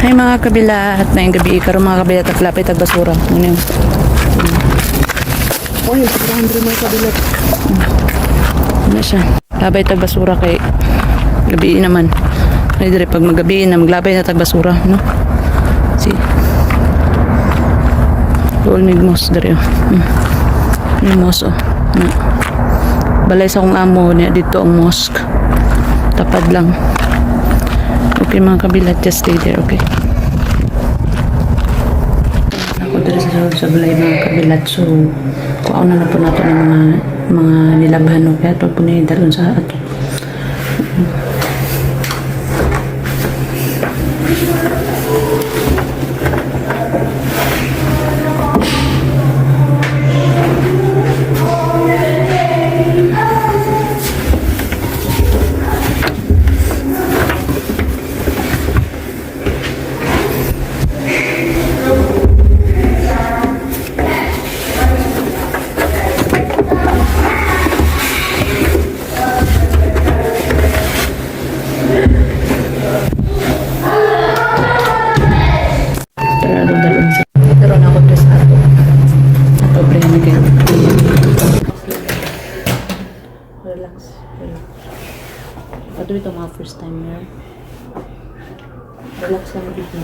Hi mga kabilat, ngayong gabi karon mga kabilat taglapay tagbasura. Ano yun? Oy, 400 mga kabilat. Ano siya? Labay tagbasura kay gabi naman. Ay dire pag magabi na maglabay na tagbasura, no? Si Dool migmos dire. Migmos oh. Balay sa akong amo niya dito ang mosque. Tapad lang. Okay mga kabilat, just stay there, okay? Ako dito sa balay mga kabilat, so kuha na po nato ng mga nilabhan, no? Kaya ito po na dalon sa ato. Relax. Ato ito mga first timer. Relax lang dito.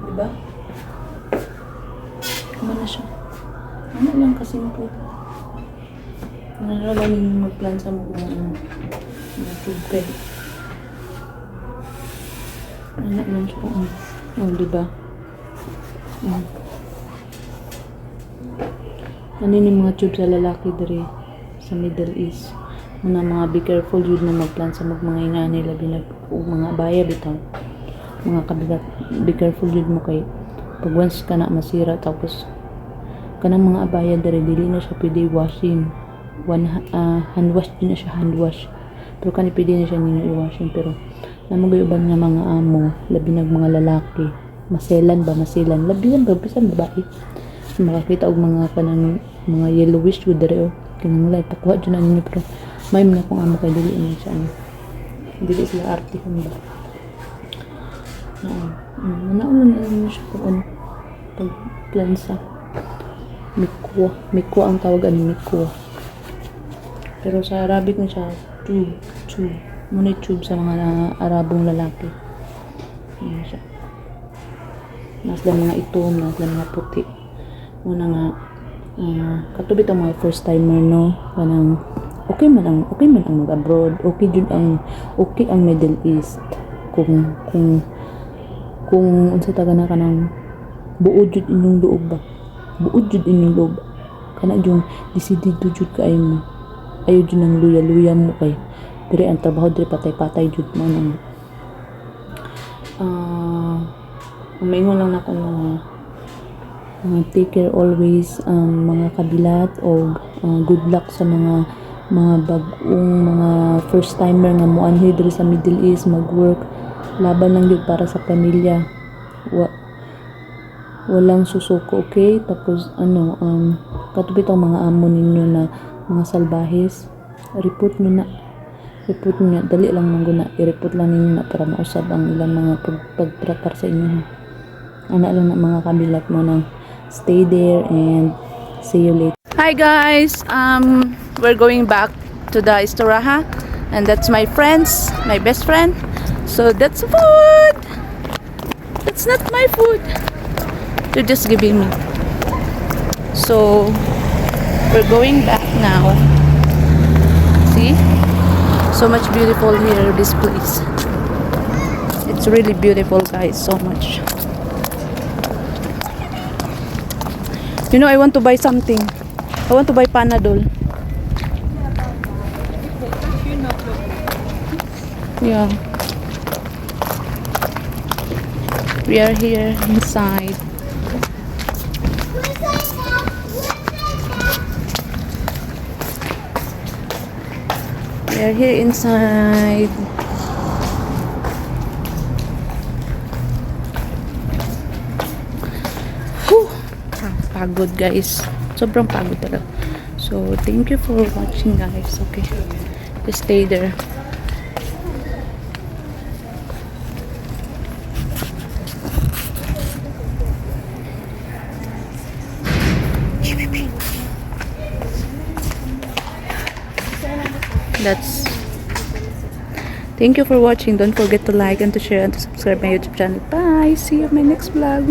Diba? Kumana siya. Ano lang kasimple. Nalala niyo mag-plan sa mga tubig. Ano lang siya. Diba? Ano yung mga tube sa lalaki diri sa Middle East. Mga be careful yun na mag-plan sa mga ingani labi na mga abaya bitaw. Mga kabilat, be careful yun mo kay pag once ka na masira tapos kanang mga abaya diri dili na siya pwede washing. Hand wash din na siya, hand wash. Pero kani pwede na siya ninyo i-washing, pero namagayuban nga mga amo labi nag mga lalaki maselan labi yan ba bisan babae makakita og mga kanang mga yellowish with dere kanang light pakuha dyan na ninyo, pero may mga kung amo kay dili na siya dili sila arte kung ba naulan na siya kung pag plansa mikwa ang tawagan mikwa, pero sa Arabic na siya tube muna tube sa mga Arabong lalaki. Yan siya. Nasla mga itom, nasla mga puti. Muna nga katubit ang mga first timer, no? Kanang okay man ang mag-abroad, okay ang Middle East kung unsa taga na kanang buod jud inyong loob ba, buod jud inyong loob kana yung decidido jud kay mo, ayo jud nang luya mo kay dire ang trabaho dire patay jud mo nang maingon lang nako take care always mga kabilat, o good luck sa mga bag-ong mga first timer nga moanhi diri sa Middle East mag-work. Laban lang yun para sa pamilya, walang susuko, okay? Tapos katubit ang mga amo ninyo na mga salbahis, report nyo na, dali lang mangguna, i-report lang ninyo na para mausab ang ilang mga pagtratar sa inyo. Ana lang na mga kabilat mo na stay there and see you later. Hi guys, we're going back to the Istiraha, and that's my friends, my best friend. So that's food. That's not my food. They're just giving me. So we're going back now. See? So much beautiful here, this place. It's really beautiful, guys, so much. You know, I want to buy something. I want to buy Panadol. Yeah. We are here inside. We are here inside. Whew! Pagod guys. Sobrang pagod talaga. So, thank you for watching guys. Okay. Just stay there. That's Thank you for watching. Don't forget to like and to share and to subscribe my YouTube channel. Bye. See you in my next vlog.